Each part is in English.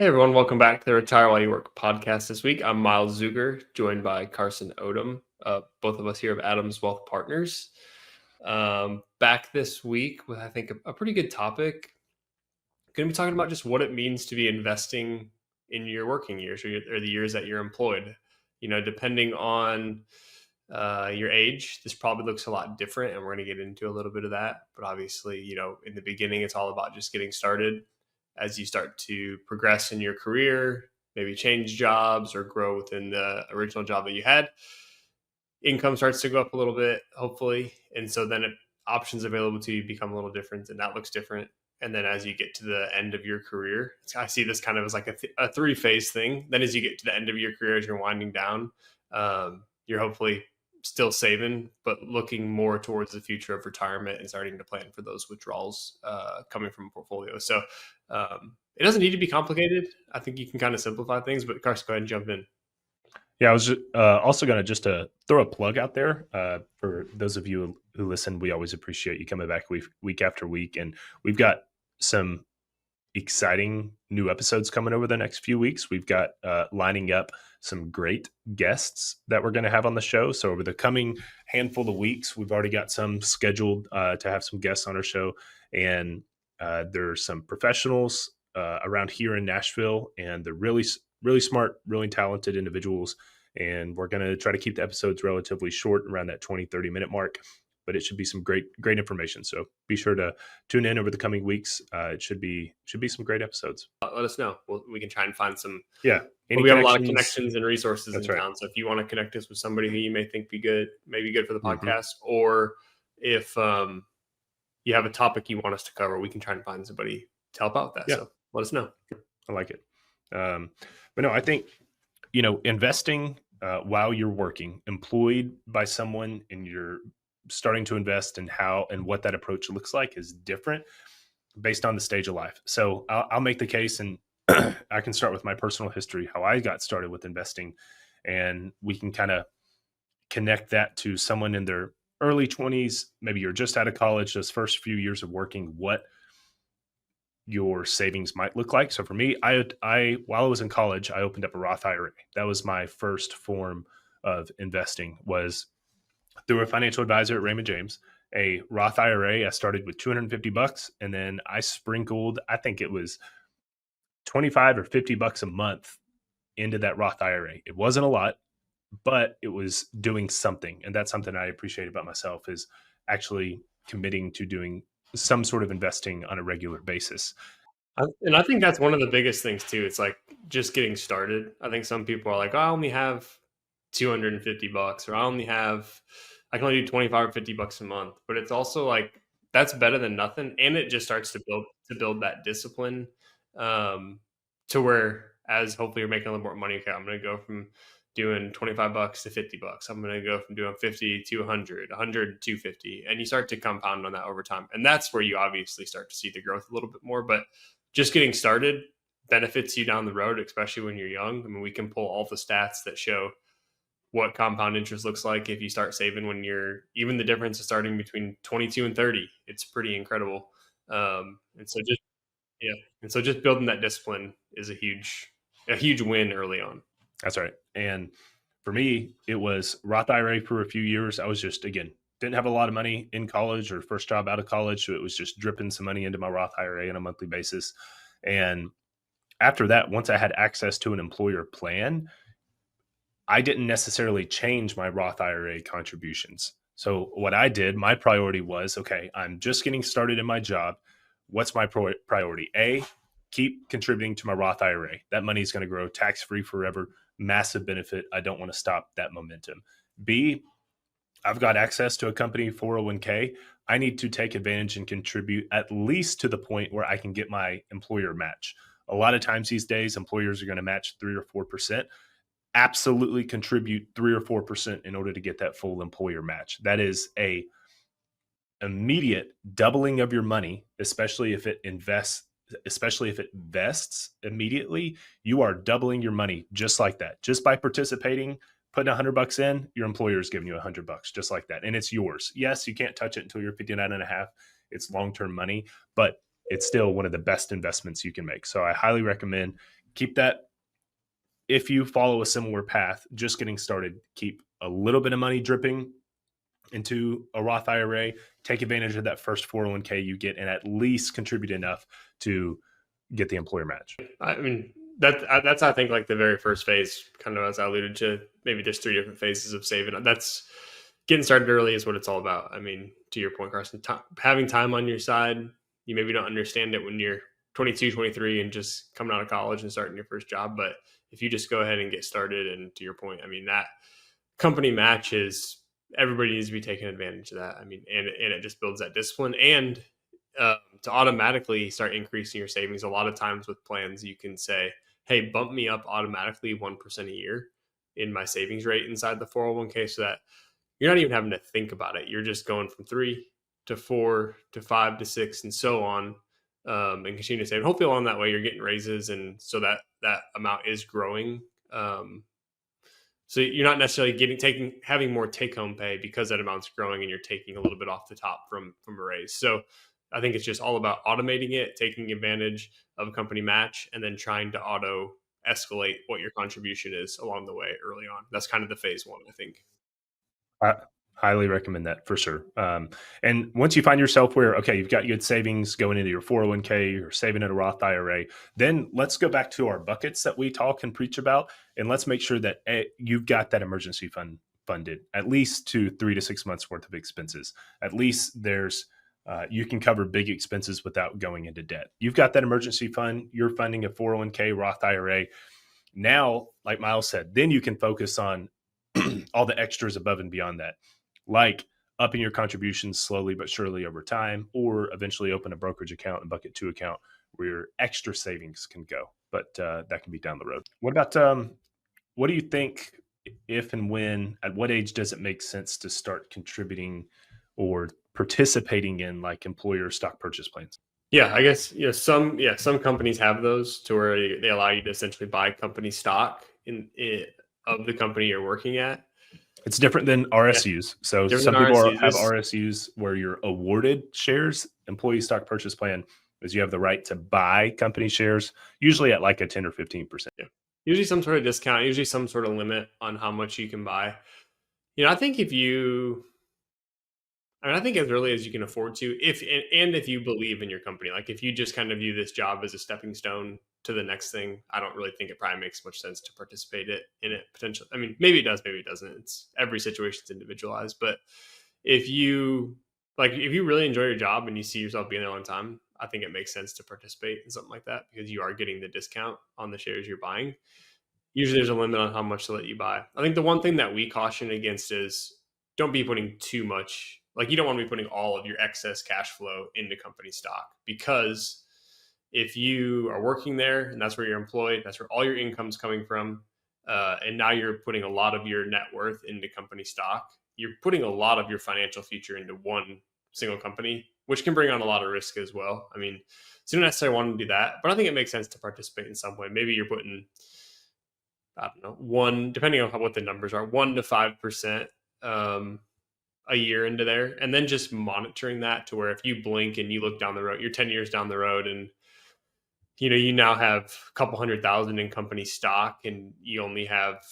Hey everyone, welcome back to the Retire While You Work podcast this week. I'm Miles Zuger, joined by Carson Odom. Both of us here of Adams Wealth Partners. Back this week with, I think, a pretty good topic. Going to be talking about just what it means to be investing in your working years or the years that you're employed. Depending on your age, this probably looks a lot different, and we're going to get into a little bit of that. But obviously, in the beginning, it's all about just getting started. As you start to progress in your career, maybe change jobs or grow within the original job that you had, income starts to go up a little bit, hopefully. And so then options available to you become a little different, and that looks different. And then as you get to the end of your career, I see this kind of as like a three-phase thing. Then as you get to the end of your career, as you're winding down, you're hopefully still saving, but looking more towards the future of retirement and starting to plan for those withdrawals coming from a portfolio. So it doesn't need to be complicated. I think you can kind of simplify things, but Carson, go ahead and jump in. Yeah, I was also going to just throw a plug out there for those of you who listen. We always appreciate you coming back week after week, and we've got some exciting new episodes coming over the next few weeks. We've got lining up some great guests that we're going to have on the show. So over the coming handful of weeks, we've already got some scheduled to have some guests on our show, and there's some professionals around here in Nashville, and they're really smart, really talented individuals. And we're going to try to keep the episodes relatively short, around that 20-30 minute mark, but it should be some great information. So be sure to tune in over the coming weeks. It should be some great episodes. Let us know. We can try and find some. Yeah. We have a lot of connections and resources in right. town. So if you want to connect us with somebody who you may think may be good for the podcast, or if you have a topic you want us to cover, we can try and find somebody to help out with that. Yeah. So let us know. I like it. But no, I think, investing while you're working, employed by someone, and you're starting to invest, and how and what that approach looks like is different based on the stage of life. So I'll make the case, and I can start with my personal history, how I got started with investing, and we can kind of connect that to someone in their early 20s. Maybe you're just out of college, those first few years of working, what your savings might look like. So for me, I while I was in college, I opened up a Roth IRA. That was my first form of investing, was through a financial advisor at Raymond James. A Roth IRA, I started with $250, and then I sprinkled, I think it was 25 or $50 a month into that Roth IRA. It wasn't a lot, but it was doing something. And that's something I appreciate about myself, is actually committing to doing some sort of investing on a regular basis. And I think that's one of the biggest things too. It's like just getting started. I think some people are like, oh, I only have $250, or I can only do 25 or $50 a month. But it's also like, that's better than nothing. And it just starts to build that discipline to where, as hopefully you're making a little more money. Okay, I'm going to go from doing $25 to $50. I'm going to go from doing 50 to 100, 100 to 250. And you start to compound on that over time. And that's where you obviously start to see the growth a little bit more. But just getting started benefits you down the road, especially when you're young. I mean, we can pull all the stats that show what compound interest looks like if you start saving when you're, even the difference is starting between 22 and 30. It's pretty incredible. And so just building that discipline is a huge win early on. That's right. And for me, it was Roth IRA for a few years. I was just, again, didn't have a lot of money in college, or first job out of college. So it was just dripping some money into my Roth IRA on a monthly basis. And after that, once I had access to an employer plan, I didn't necessarily change my Roth IRA contributions. So what I did, my priority was, okay, I'm just getting started in my job. What's my priority? A, keep contributing to my Roth IRA. That money is going to grow tax-free forever. Massive benefit. I don't want to stop that momentum. B, I've got access to a company 401k. I need to take advantage and contribute at least to the point where I can get my employer match. A lot of times these days, employers are going to match 3 or 4%. Absolutely contribute 3 or 4% in order to get that full employer match. That is a immediate doubling of your money, especially if it vests immediately. You are doubling your money just like that. Just by participating, putting $100 in, your employer is giving you $100 just like that. And it's yours. Yes, you can't touch it until you're 59 and a half. It's long-term money, but it's still one of the best investments you can make. So I highly recommend keep that. If you follow a similar path, just getting started, keep a little bit of money dripping into a Roth IRA, take advantage of that first 401k you get, and at least contribute enough to get the employer match. I mean, that's I think like the very first phase, kind of as I alluded to. Maybe there's three different phases of saving. That's getting started early is what it's all about. I mean, to your point, Carson, having time on your side. You maybe don't understand it when you're 22, 23, and just coming out of college and starting your first job. But if you just go ahead and get started, and to your point, I mean, that company match is everybody needs to be taking advantage of that. I mean, and it just builds that discipline and to automatically start increasing your savings. A lot of times with plans, you can say, hey, bump me up automatically 1% a year in my savings rate inside the 401k, so that you're not even having to think about it. You're just going from 3 to 4 to 5 to 6 and so on, and continue to save. Hopefully along that way you're getting raises, and so that amount is growing. So you're not necessarily having more take home pay because that amount's growing and you're taking a little bit off the top from a raise. So I think it's just all about automating it, taking advantage of a company match, and then trying to auto escalate what your contribution is along the way early on. That's kind of the phase one, I think. I highly recommend that for sure. And once you find yourself where, okay, you've got good savings going into your 401k, you're saving in a Roth IRA, then let's go back to our buckets that we talk and preach about. And let's make sure that you've got that emergency fund funded at least to 3 to 6 months worth of expenses. At least there's, you can cover big expenses without going into debt. You've got that emergency fund, you're funding a 401k, Roth IRA. Now, like Miles said, then you can focus on all the extras above and beyond that, like upping your contributions slowly but surely over time, or eventually open a brokerage account and bucket 2 account where your extra savings can go. But that can be down the road. What about what do you think, if and when, at what age does it make sense to start contributing or participating in like employer stock purchase plans? Yeah, I guess some companies have those to where they allow you to essentially buy company stock in it of the company you're working at. It's different than Yeah, RSUs. So different some than people RSUs. have RSUs where you're awarded shares. Employee stock purchase plan is you have the right to buy company shares, usually at like a 10 or 15%. Yeah. Usually some sort of discount, usually some sort of limit on how much you can buy. I think I think as early as you can afford to, if you believe in your company, like if you just kind of view this job as a stepping stone to the next thing, I don't really think it probably makes much sense to participate in it potentially. I mean, maybe it does, maybe it doesn't. It's every situation's individualized, but if you if you really enjoy your job and you see yourself being there a long time, I think it makes sense to participate in something like that because you are getting the discount on the shares you're buying. Usually there's a limit on how much to let you buy. I think the one thing that we caution against is don't be putting too much, like you don't want to be putting all of your excess cash flow into company stock, because if you are working there and that's where you're employed, that's where all your income's coming from, and now you're putting a lot of your net worth into company stock, you're putting a lot of your financial future into one single company, which can bring on a lot of risk as well. I mean, so you don't necessarily want to do that, but I think it makes sense to participate in some way. Maybe you're putting, I don't know, one, depending on what the numbers are, 1 to 5% a year into there, and then just monitoring that to where if you blink and you look down the road, you're 10 years down the road, and you now have a couple 100,000 in company stock, and you only have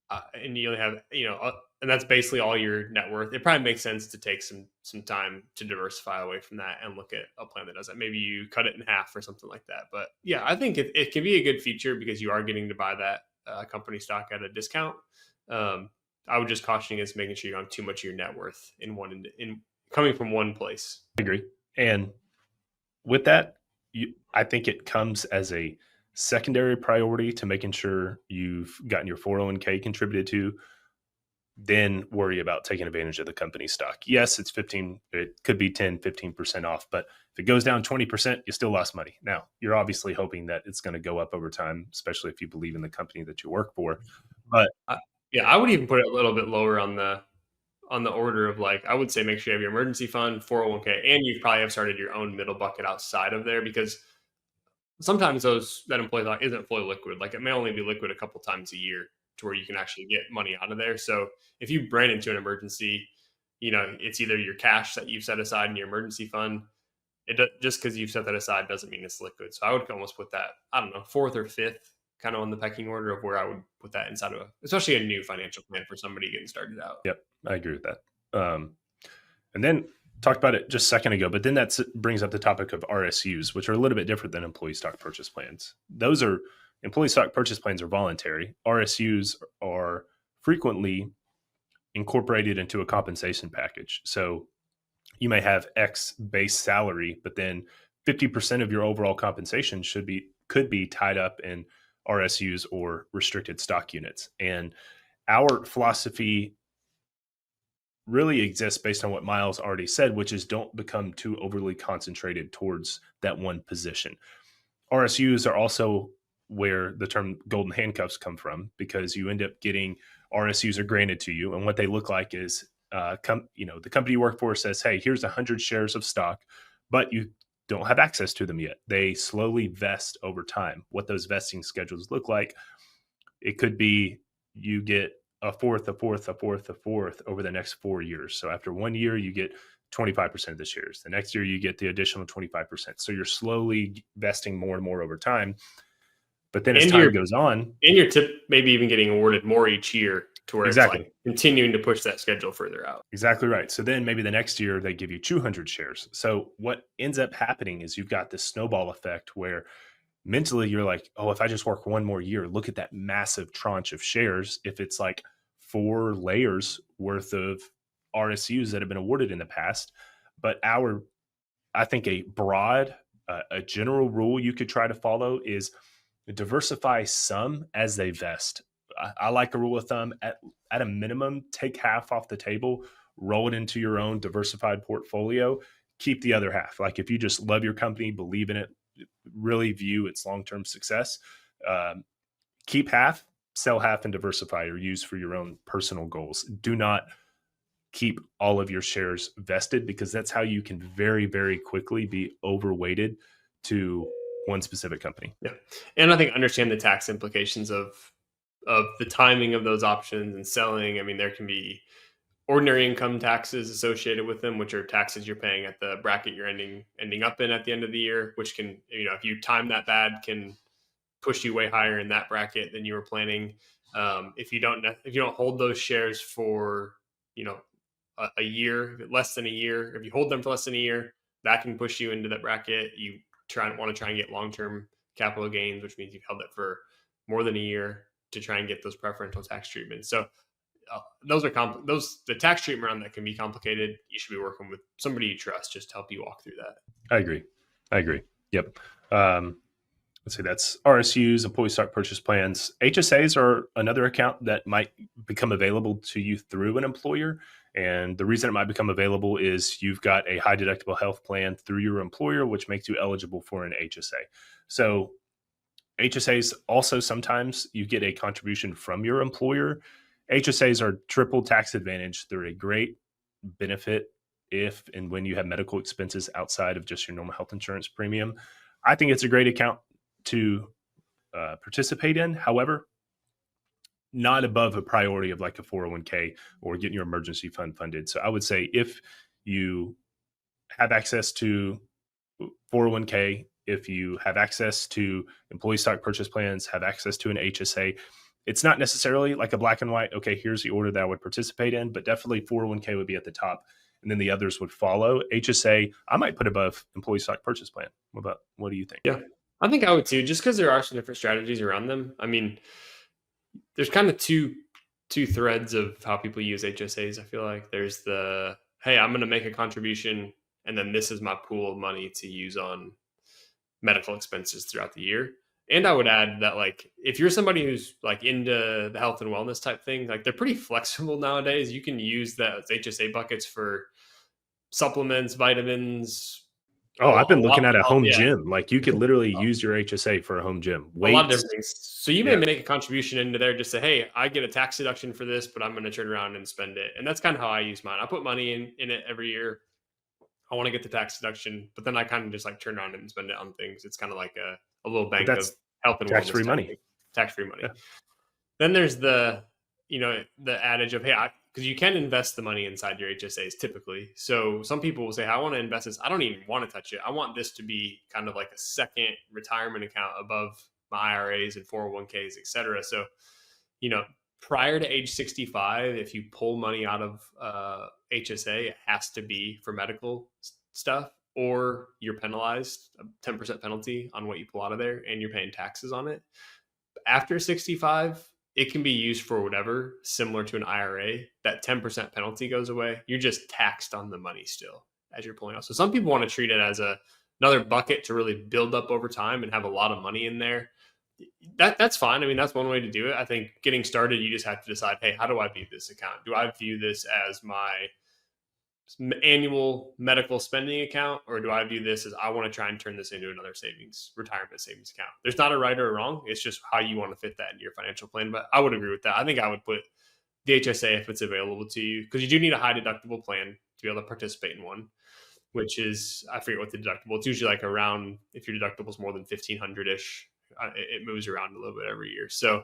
and that's basically all your net worth. It probably makes sense to take some time to diversify away from that and look at a plan that does that. Maybe you cut it in half or something like that. But yeah, I think it can be a good feature because you are getting to buy that company stock at a discount. I would just caution against making sure you don't have too much of your net worth in coming from one place. I agree. And with that, I think it comes as a secondary priority to making sure you've gotten your 401k contributed to, then worry about taking advantage of the company stock. Yes, it's 15, it could be 10, 15% off, but if it goes down 20%, you still lost money. Now, you're obviously hoping that it's going to go up over time, especially if you believe in the company that you work for. But I would even put it a little bit lower on the order of, like, I would say make sure you have your emergency fund, 401k, and you probably have started your own middle bucket outside of there, because sometimes that employee stock isn't fully liquid. Like it may only be liquid a couple times a year to where you can actually get money out of there. So if you ran into an emergency, it's either your cash that you've set aside in your emergency fund, just because you've set that aside doesn't mean it's liquid. So I would almost put that, I don't know, fourth or fifth kind of on the pecking order of where I would put that inside of especially a new financial plan for somebody getting started out. Yep, I agree with that. And then talked about it just a second ago, but then that brings up the topic of RSUs, which are a little bit different than employee stock purchase plans. Those are employee stock purchase plans are voluntary. RSUs are frequently incorporated into a compensation package. So you may have X base salary, but then 50% of your overall compensation could be tied up in RSUs or restricted stock units. And our philosophy really exists based on what Myles already said, which is don't become too overly concentrated towards that one position. RSUs are also where the term golden handcuffs come from, because you end up getting RSUs are granted to you. And what they look like is, the company you work for says, hey, here's 100 shares of stock, but you don't have access to them yet. They slowly vest over time. What those vesting schedules look like, it could be you get a fourth over the next 4 years. So after 1 year, you get 25% of the shares. The next year, you get the additional 25%. So you're slowly vesting more and more over time. But then as time goes on, and your tip maybe even getting awarded more each year to where exactly. It's like continuing to push that schedule further out. Exactly right. So then maybe the next year they give you 200 shares. So what ends up happening is you've got this snowball effect where mentally you're like, oh, if I just work one more year, look at that massive tranche of shares. If it's like 4 layers worth of RSUs that have been awarded in the past. But I think a broad, a general rule you could try to follow is diversify some as they vest. I like a rule of thumb at a minimum, take half off the table, roll it into your own diversified portfolio, keep the other half. Like if you just love your company, believe in it, really view its long-term success, keep half, sell half, and diversify or use for your own personal goals. Do not keep all of your shares vested, because that's how you can very, very quickly be overweighted to one specific company. Yeah. And I think understand the tax implications of the timing of those options and selling. I mean, there can be ordinary income taxes associated with them, which are taxes you're paying at the bracket you're ending up in at the end of the year, which can, if you time that bad, can push you way higher in that bracket than you were planning. If you don't hold those shares for, a year, less than a year, if you hold them for less than a year, that can push you into that bracket. You want to try and get long-term capital gains, which means you've held it for more than a year to try and get those preferential tax treatments. So those are the tax treatment on that can be complicated. You should be working with somebody you trust just to help you walk through that. I agree. Yep. Let's see, that's RSUs, employee stock purchase plans. HSAs are another account that might become available to you through an employer. And the reason it might become available is you've got a high deductible health plan through your employer, which makes you eligible for an HSA. So HSAs also, sometimes you get a contribution from your employer. HSAs are triple tax advantage. They're a great benefit if and when you have medical expenses outside of just your normal health insurance premium. I think it's a great account to participate in. However, not above a priority of like a 401k or getting your emergency fund funded. So I would say if you have access to 401k, if you have access to employee stock purchase plans, have access to an HSA, it's not necessarily like a black and white, okay, here's the order that I would participate in, but definitely 401k would be at the top and then the others would follow. HSA, I might put above employee stock purchase plan. What do you think? Yeah, I think I would too, just because there are some different strategies around them. I mean, there's kind of two threads of how people use HSAs. I feel like there's the, hey, I'm going to make a contribution, and then this is my pool of money to use on medical expenses throughout the year. And I would add that, like, if you're somebody who's like into the health and wellness type thing, like they're pretty flexible nowadays. You can use those HSA buckets for supplements, vitamins. Oh, I've been looking at a home gym. Like you could literally use your HSA for a home gym. A lot of different things. So you may make a contribution into there, just say, hey, I get a tax deduction for this, but I'm going to turn around and spend it. And that's kind of how I use mine. I put money in it every year. I want to get the tax deduction, but then I kind of just like turn around and spend it on things. It's kind of like a little bank of health and tax-free money. Tax-free money. Yeah. Then there's the adage of, hey, because you can invest the money inside your HSAs typically. So some people will say, I want to invest this. I don't even want to touch it. I want this to be kind of like a second retirement account above my IRAs and 401ks, et cetera. So, prior to age 65, if you pull money out of HSA, it has to be for medical stuff, or you're penalized a 10% penalty on what you pull out of there, and you're paying taxes on it. After 65, it can be used for whatever, similar to an IRA. That 10% penalty goes away. You're just taxed on the money still as you're pulling out. So some people want to treat it as another bucket to really build up over time and have a lot of money in there. That's fine. I mean, that's one way to do it. I think getting started, you just have to decide, hey, how do I view this account? Do I view this as my annual medical spending account, or do I view this as I want to try and turn this into another retirement savings account? There's not a right or a wrong. It's just how you want to fit that into your financial plan. But I would agree with that. I think I would put the HSA if it's available to you, because you do need a high deductible plan to be able to participate in one, which is, I forget what the deductible, it's usually like around, if your deductible is more than 1,500 ish, it moves around a little bit every year. So,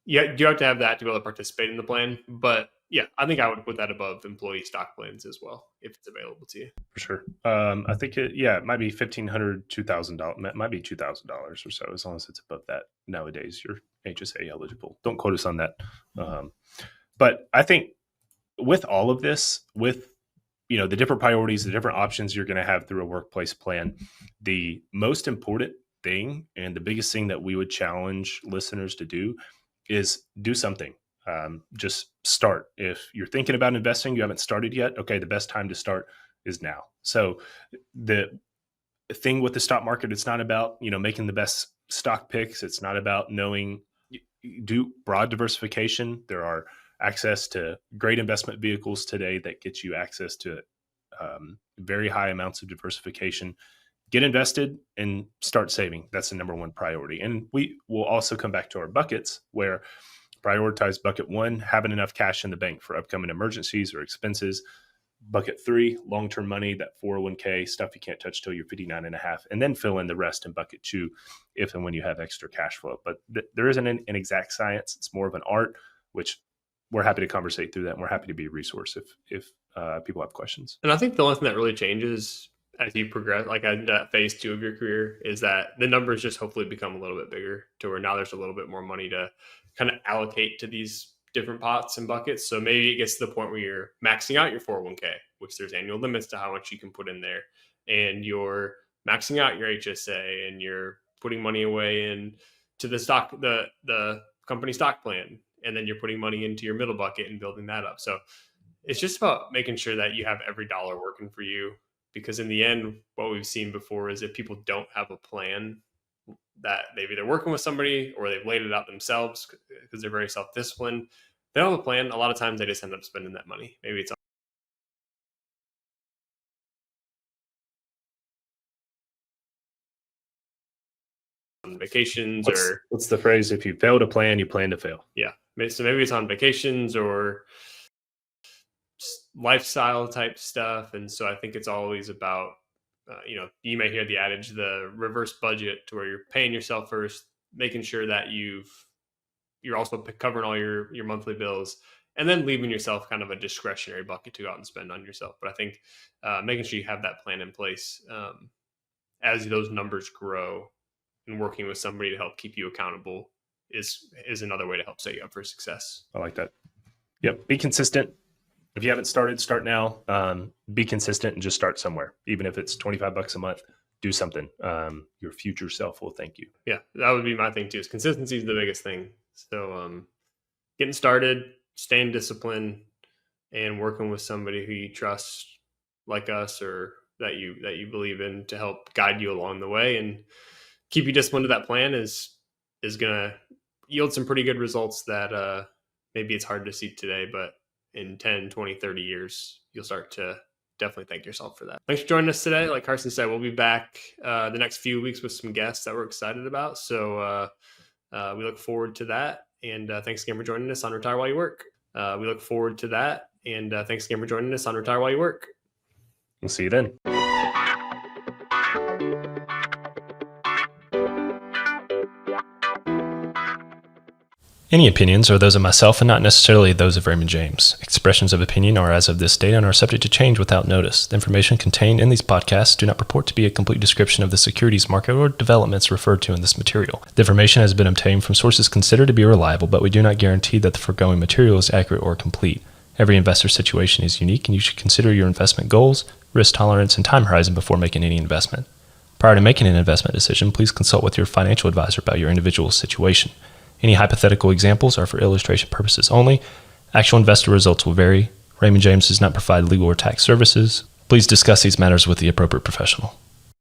you have to have that to be able to participate in the plan. But yeah, I think I would put that above employee stock plans as well, if it's available to you. For sure. I think it might be $1,500, $2,000. It might be $2,000 or so, as long as it's above that. Nowadays, you're HSA eligible. Don't quote us on that. But I think with all of this, with the different priorities, the different options you're going to have through a workplace plan, the most important thing and the biggest thing that we would challenge listeners to do is do something. Just start. If you're thinking about investing, you haven't started yet, okay, the best time to start is now. So the thing with the stock market, it's not about, making the best stock picks. It's not about do broad diversification. There are access to great investment vehicles today that get you access to very high amounts of diversification. Get invested and start saving. That's the number one priority. And we will also come back to our buckets, where prioritize bucket 1, having enough cash in the bank for upcoming emergencies or expenses. Bucket 3, long-term money, that 401k stuff you can't touch till you're 59 and a half, and then fill in the rest in bucket 2 if and when you have extra cash flow. But there isn't an exact science. It's more of an art, which we're happy to conversate through that, and we're happy to be a resource if people have questions. And I think the only thing that really changes as you progress, like at phase 2 of your career, is that the numbers just hopefully become a little bit bigger, to where now there's a little bit more money to kind of allocate to these different pots and buckets. So maybe it gets to the point where you're maxing out your 401k, which there's annual limits to how much you can put in there, and you're maxing out your HSA, and you're putting money away into the company stock plan, and then you're putting money into your middle bucket and building that up. So it's just about making sure that you have every dollar working for you. Because in the end, what we've seen before is if people don't have a plan, that they've either working with somebody or they've laid it out themselves because they're very self-disciplined. They don't have a plan. A lot of times they just end up spending that money. Maybe it's on vacations what's the phrase? If you fail to plan, you plan to fail. Yeah. So maybe it's on vacations or lifestyle type stuff. And so I think it's always about, you may hear the adage, the reverse budget, to where you're paying yourself first, making sure that you're also covering all your monthly bills, and then leaving yourself kind of a discretionary bucket to go out and spend on yourself. But I think making sure you have that plan in place as those numbers grow, and working with somebody to help keep you accountable is another way to help set you up for success. I like that. Yep. Be consistent. If you haven't started, start now. Be consistent and just start somewhere. Even if it's $25 a month, do something. Your future self will thank you. Yeah, that would be my thing too. Is consistency is the biggest thing. So getting started, staying disciplined, and working with somebody who you trust, like us, or that you believe in, to help guide you along the way and keep you disciplined to that plan is going to yield some pretty good results that maybe it's hard to see today, but in 10, 20, 30 years, you'll start to definitely thank yourself for that. Thanks for joining us today. Like Carson said, we'll be back the next few weeks with some guests that we're excited about. So we look forward to that. And thanks again for joining us on Retire While You Work. We look forward to that. And thanks again for joining us on Retire While You Work. We'll see you then. Any opinions are those of myself and not necessarily those of Raymond James. Expressions of opinion are as of this date and are subject to change without notice. The information contained in these podcasts do not purport to be a complete description of the securities market or developments referred to in this material. The information has been obtained from sources considered to be reliable, but we do not guarantee that the foregoing material is accurate or complete. Every investor situation is unique, and you should consider your investment goals, risk tolerance, and time horizon before making any investment. Prior to making an investment decision, please consult with your financial advisor about your individual situation. Any hypothetical examples are for illustration purposes only. Actual investor results will vary. Raymond James does not provide legal or tax services. Please discuss these matters with the appropriate professional.